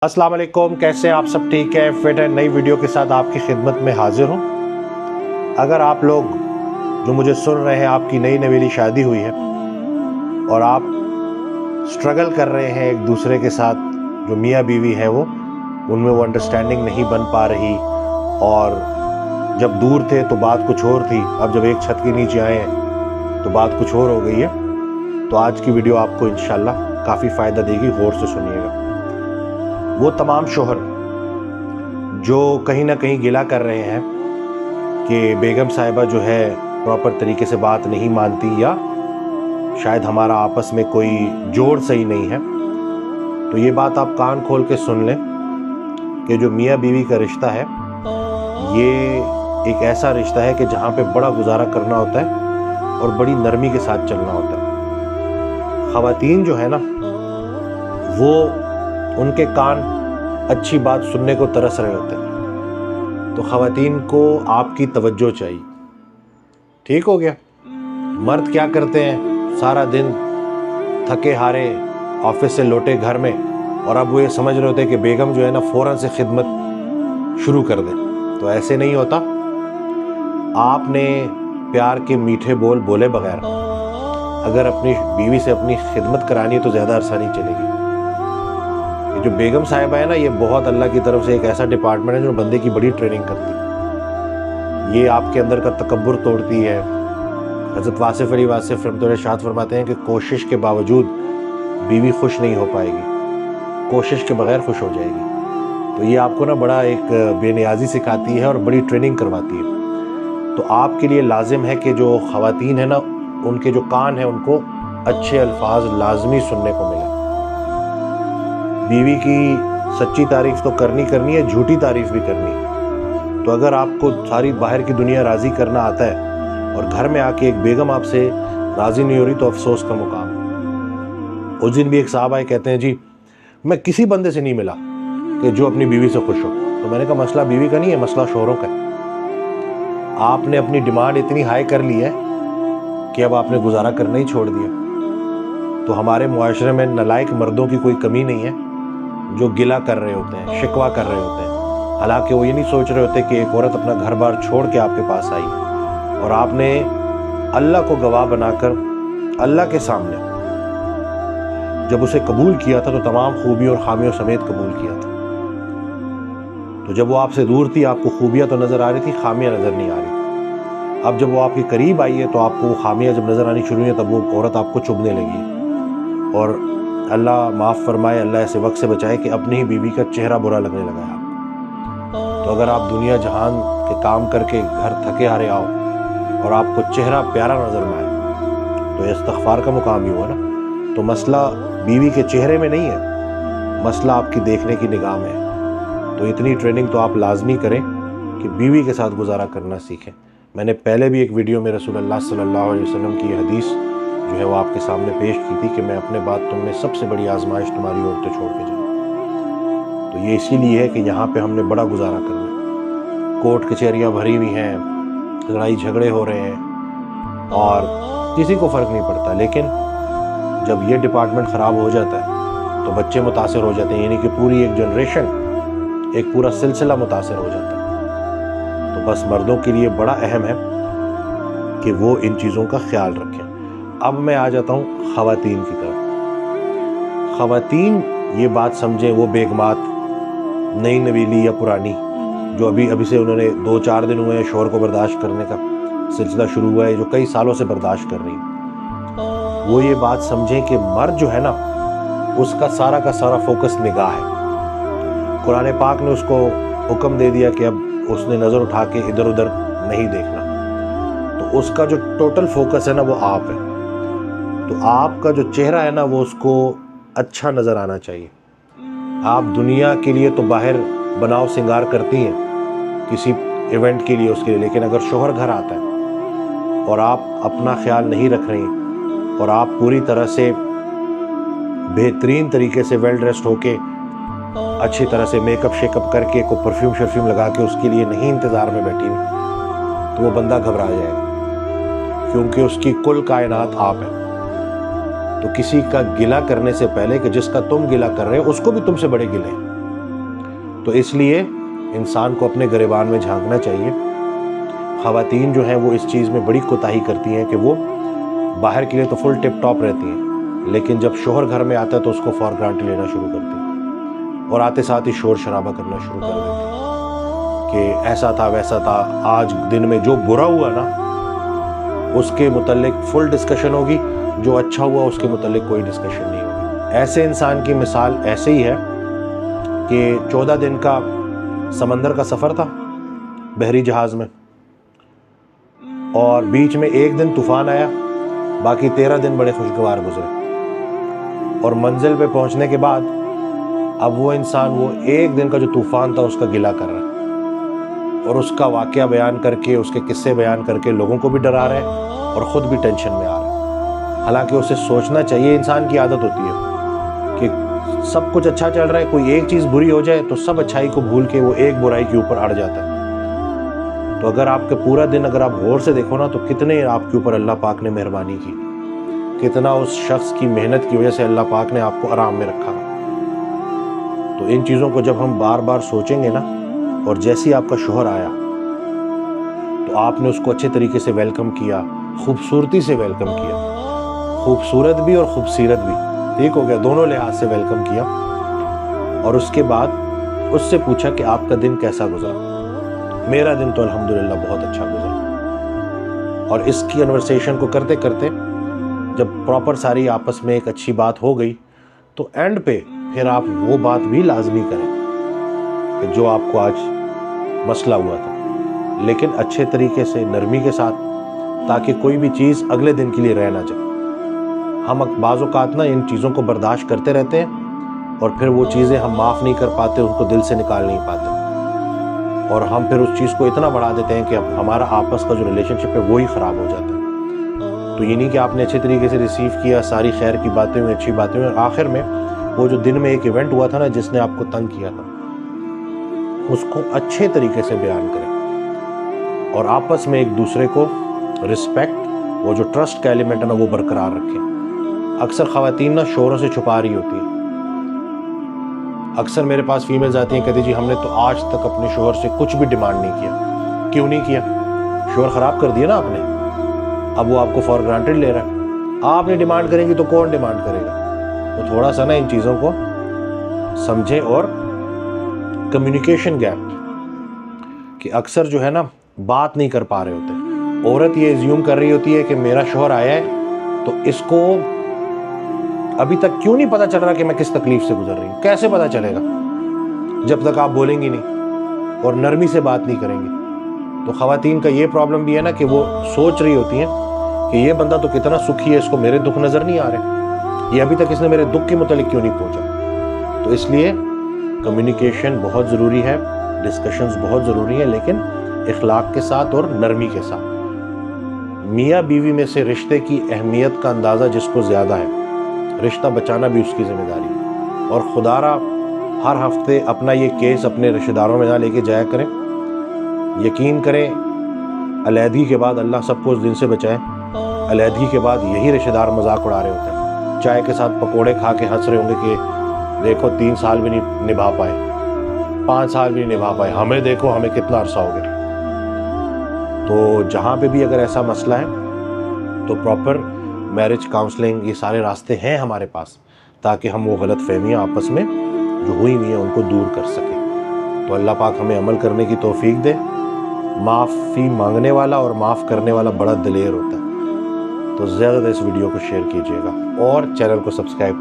अस्सलाम वालेकुम, कैसे हैं आप सब? ठीक है, फिट है। नई वीडियो के साथ आपकी खिदमत में हाजिर हूँ। अगर आप लोग जो मुझे सुन रहे हैं, आपकी नई नवेली शादी हुई है और आप स्ट्रगल कर रहे हैं एक दूसरे के साथ, जो मियाँ बीवी है उनमें वो अंडरस्टैंडिंग नहीं बन पा रही, और जब दूर थे तो बात कुछ और थी, अब जब एक छत के नीचे आए हैं तो बात कुछ और हो गई है। तो आज की वीडियो आपको इंशाल्लाह काफ़ी फ़ायदा देगी, गौर से सुनिएगा। वो तमाम शोहर जो कहीं ना कहीं गिला कर रहे हैं कि बेगम साहिबा जो है प्रॉपर तरीके से बात नहीं मानती, या शायद हमारा आपस में कोई जोड़ सही नहीं है, तो ये बात आप कान खोल के सुन लें कि जो मियाँ बीवी का रिश्ता है ये एक ऐसा रिश्ता है कि जहाँ पे बड़ा गुजारा करना होता है और बड़ी नरमी के साथ चलना होता है। ख़वातीन जो है ना, वो उनके कान अच्छी बात सुनने को तरस रहे होते हैं, तो ख़वातीन को आपकी तवज्जो चाहिए। ठीक हो गया? मर्द क्या करते हैं, सारा दिन थके हारे ऑफिस से लौटे घर में, और अब वो ये समझ रहे होते हैं कि बेगम जो है ना फ़ौरन से खिदमत शुरू कर दे। तो ऐसे नहीं होता। आपने प्यार के मीठे बोल बोले बगैर अगर अपनी बीवी से अपनी खिदमत करानी है तो ज़्यादा अरसा नहीं चलेगी। ये जो बेगम साहिबा है ना, ये बहुत अल्लाह की तरफ से एक ऐसा डिपार्टमेंट है जो बंदे की बड़ी ट्रेनिंग करती है। ये आपके अंदर का तकब्बुर तोड़ती है। हज़रत वासिफ़ अली वासिफ़ रहमतुल्लाह इरशाद फरमाते हैं कि कोशिश के बावजूद बीवी खुश नहीं हो पाएगी, कोशिश के बगैर खुश हो जाएगी। तो ये आपको ना बड़ा एक बेनियाजी सिखाती है और बड़ी ट्रेनिंग करवाती है। तो आपके लिए लाजिम है कि जो ख़वातीन है ना, उनके जो कान हैं उनको अच्छे अल्फाज लाजमी सुनने को मिले। बीवी की सच्ची तारीफ़ तो करनी है, झूठी तारीफ़ भी करनी है। तो अगर आपको सारी बाहर की दुनिया राज़ी करना आता है और घर में आके एक बेगम आपसे राज़ी नहीं हो रही, तो अफसोस का मुकाम है। उस दिन भी एक साहब आए, कहते हैं जी मैं किसी बंदे से नहीं मिला कि जो अपनी बीवी से खुश हो। तो मैंने कहा मसला बीवी का नहीं है, मसला शोहरों का है। आपने अपनी डिमांड इतनी हाई कर ली है कि अब आपने गुजारा करना ही छोड़ दिया। तो हमारे मुआशरे में नालायक मर्दों की कोई कमी नहीं है जो गिला कर रहे होते हैं, शिकवा कर रहे होते हैं। हालांकि वो ये नहीं सोच रहे होते कि एक औरत अपना घर बार छोड़ के आपके पास आई, और आपने अल्लाह को गवाह बनाकर अल्लाह के सामने जब उसे कबूल किया था तो तमाम खूबियों और खामियों समेत कबूल किया था। तो जब वो आपसे दूर थी, आपको खूबियाँ तो नज़र आ रही थी, खामियाँ नज़र नहीं आ रही थी। अब जब वो आपके करीब आई है तो आपको वो खामियाँ जब नज़र आनी शुरू हुई, तब वो औरत आपको चुभने लगी। और अल्लाह माफ़ फरमाए, अल्लाह ऐसे वक्त से बचाए कि अपनी ही बीवी का चेहरा बुरा लगने लगा है आपको। तो अगर आप दुनिया जहान के काम करके घर थके हारे आओ और आपको चेहरा प्यारा नज़र में आए, तो इस्तग़फ़ार का मुकाम ही हुआ ना। तो मसला बीवी के चेहरे में नहीं है, मसला आपकी देखने की निगाह में है। तो इतनी ट्रेनिंग तो आप लाजमी करें कि बीवी के साथ गुजारा करना सीखें। मैंने पहले भी एक वीडियो में रसूलुल्लाह सल्लल्लाहु अलैहि वसल्लम की हदीस जो है वो आपके सामने पेश की थी कि मैं अपने बाद तुम में सबसे बड़ी आजमाइश तुम्हारी औरतें छोड़ के जाऊँ। तो ये इसीलिए है कि यहाँ पे हमने बड़ा गुजारा करना है। कोर्ट कचहरियाँ भरी हुई हैं, लड़ाई झगड़े हो रहे हैं और किसी को फ़र्क नहीं पड़ता। लेकिन जब ये डिपार्टमेंट ख़राब हो जाता है तो बच्चे मुतासर हो जाते हैं, यानी कि पूरी एक जनरेशन, एक पूरा सिलसिला मुतासर हो जाता है। तो बस मर्दों के लिए बड़ा अहम है कि वो इन चीज़ों का ख्याल रखें। अब मैं आ जाता हूँ ख़वातीन की तरफ। ख़वातीन ये बात समझें, वो बेगमात नई नवीली या पुरानी जो अभी से उन्होंने 2-4 दिन हुए हैं शोहर को बर्दाश्त करने का सिलसिला शुरू हुआ है, जो कई सालों से बर्दाश्त कर रही हैं, वो ये बात समझें कि मर्द जो है ना, उसका सारा का सारा फोकस निगाह है। कुरान पाक ने उसको हुक्म दे दिया कि अब उसने नज़र उठा के इधर उधर नहीं देखना। तो उसका जो टोटल फोकस है ना, वो आप है। तो आपका जो चेहरा है ना, वो उसको अच्छा नज़र आना चाहिए। आप दुनिया के लिए तो बाहर बनाव सिंगार करती हैं किसी इवेंट के लिए, उसके लिए, लेकिन अगर शोहर घर आता है और आप अपना ख्याल नहीं रख रही और आप पूरी तरह से बेहतरीन तरीके से वेल ड्रेस्ड होके अच्छी तरह से मेकअप शेकअप करके को परफ्यूम शर्फ्यूम लगा के उसके लिए नहीं इंतज़ार में बैठी, तो वो बंदा घबरा जाएगा, क्योंकि उसकी कुल कायनात आप है। तो किसी का गिला करने से पहले कि जिसका तुम गिला कर रहे हो उसको भी तुमसे बड़े गिले हैं, تو اس لیے انسان کو اپنے گریبان میں جھانکنا چاہیے۔ خواتین جو ہیں وہ اس چیز میں بڑی کوتاہی کرتی ہیں کہ وہ باہر کے لیے تو فل ٹپ ٹاپ رہتی ہیں، لیکن جب شوہر گھر میں آتا ہے تو اس کو فار گرانٹیڈ لینا شروع کرتی ہیں اور آتے ساتھ ہی شور شرابہ کرنا شروع کر دیتی ہیں کہ ایسا تھا ویسا تھا، آج دن میں جو برا ہوا نا اس کے متعلق فل ڈسکشن ہوگی، جو اچھا ہوا اس کے متعلق کوئی ڈسکشن نہیں ہوگی۔ ایسے انسان کی مثال ایسے ہی ہے کہ 14 دن کا سمندر کا سفر تھا بحری جہاز میں، اور بیچ میں ایک دن طوفان آیا، باقی 13 دن بڑے خوشگوار گزرے، اور منزل پہ پہنچنے کے بعد اب وہ انسان وہ ایک دن کا جو طوفان تھا اس کا گلہ کر رہا ہے اور اس کا واقعہ بیان کر کے، اس کے قصے بیان کر کے لوگوں کو بھی ڈرا رہا ہے اور خود بھی ٹینشن میں آ رہا ہے۔ حالانکہ اسے سوچنا چاہیے، انسان کی عادت ہوتی ہے کہ سب کچھ اچھا چل رہا ہے، کوئی ایک چیز بری ہو جائے تو سب اچھائی کو بھول کے وہ ایک برائی کے اوپر اڑ جاتا ہے۔ تو اگر آپ کے پورا دن اگر آپ غور سے دیکھو نا تو کتنے آپ کے اوپر اللہ پاک نے مہربانی کی، کتنا اس شخص کی محنت کی وجہ سے اللہ پاک نے آپ کو آرام میں رکھا۔ تو ان چیزوں کو جب ہم بار بار سوچیں گے نا، اور جیسے آپ کا شوہر آیا تو آپ نے اس کو اچھے طریقے سے ویلکم کیا، خوبصورتی سے ویلکم کیا، خوبصورت بھی اور خوبصیرت بھی، ٹھیک ہو گیا، دونوں لحاظ سے ویلکم کیا، اور اس کے بعد اس سے پوچھا کہ آپ کا دن کیسا گزرا؟ میرا دن تو الحمدللہ بہت اچھا گزرا۔ اور اس کی کنورسیشن کو کرتے کرتے جب پراپر ساری آپس میں ایک اچھی بات ہو گئی تو اینڈ پہ پھر آپ وہ بات بھی لازمی کریں کہ جو آپ کو آج مسئلہ ہوا تھا، لیکن اچھے طریقے سے نرمی کے ساتھ، تاکہ کوئی بھی چیز اگلے دن کے لیے رہ نہ جائے۔ ہم بعض اوقات نا ان چیزوں کو برداشت کرتے رہتے ہیں اور پھر وہ چیزیں ہم معاف نہیں کر پاتے، ان کو دل سے نکال نہیں پاتے، اور ہم پھر اس چیز کو اتنا بڑھا دیتے ہیں کہ اب ہمارا آپس کا جو ریلیشن شپ ہے وہی خراب ہو جاتا ہے۔ تو یہ نہیں کہ آپ نے اچھے طریقے سے ریسیو کیا، ساری خیر کی باتیں ہوئی، اچھی باتیں ہوئی، اور آخر میں وہ جو دن میں ایک ایونٹ ہوا تھا نا جس نے آپ کو تنگ کیا تھا، اس کو اچھے طریقے سے بیان کریں اور آپس میں ایک دوسرے کو رسپیکٹ، وہ جو ٹرسٹ کا ایلیمنٹ ہے نا وہ برقرار رکھیں۔ اکثر خواتین نا شوہروں سے چھپا رہی ہوتی ہیں۔ اکثر میرے پاس فیمیلز آتی ہیں، کہتی جی ہم نے تو آج تک اپنے شوہر سے کچھ بھی ڈیمانڈ نہیں کیا۔ کیوں نہیں کیا؟ شوہر خراب کر دیا نا آپ نے، اب وہ آپ کو فار گرانٹیڈ لے رہا ہے۔ آپ نے ڈیمانڈ کریں گی تو کون ڈیمانڈ کرے گا؟ تو تھوڑا سا نا ان چیزوں کو سمجھیں۔ اور کمیونیکیشن گیپ کہ اکثر جو ہے نا بات نہیں کر پا رہے ہوتے، عورت یہ ایزیوم کر رہی ہوتی ہے کہ میرا شوہر آیا ہے تو اس کو ابھی تک کیوں نہیں پتا چل رہا کہ میں کس تکلیف سے گزر رہی ہوں؟ کیسے پتا چلے گا جب تک آپ بولیں گی نہیں اور نرمی سے بات نہیں کریں گی؟ تو خواتین کا یہ پرابلم بھی ہے نا کہ وہ سوچ رہی ہوتی ہیں کہ یہ بندہ تو کتنا سکھی ہے، اس کو میرے دکھ نظر نہیں آ رہے، یہ ابھی تک اس نے میرے دکھ کے متعلق کیوں نہیں پہنچا؟ تو اس لیے کمیونیکیشن بہت ضروری ہے، ڈسکشنز بہت ضروری ہیں، لیکن اخلاق کے ساتھ اور نرمی کے ساتھ۔ میاں بیوی میں سے رشتے کی اہمیت کا اندازہ جس کو زیادہ ہے، رشتہ بچانا بھی اس کی ذمہ داری ہے۔ اور خدا را ہر ہفتے اپنا یہ کیس اپنے رشتہ داروں میں نہ لے کے جایا کریں۔ یقین کریں علیحدگی کے بعد اللہ سب کو اس دن سے بچائے، علیحدگی کے بعد یہی رشتہ دار مذاق اڑا رہے ہوتے ہیں، چائے کے ساتھ پکوڑے کھا کے ہنس رہے ہوں گے کہ دیکھو 3 سال بھی نہیں نبھا پائے، 5 سال بھی نہیں نبھا پائے، ہمیں دیکھو ہمیں کتنا عرصہ ہو گیا۔ تو جہاں پہ بھی اگر ایسا مسئلہ ہے تو پراپر میرج کاؤنسلنگ، یہ سارے راستے ہیں ہمارے پاس، تاکہ ہم وہ غلط فہمیاں آپس میں جو ہوئی ہوئی ہیں ان کو دور کر سکیں۔ تو اللہ پاک ہمیں عمل کرنے کی توفیق دے۔ معافی مانگنے والا اور معاف کرنے والا بڑا دلیر ہوتا ہے۔ تو زیادہ اس ویڈیو کو شیئر کیجیے گا اور چینل کو سبسکرائب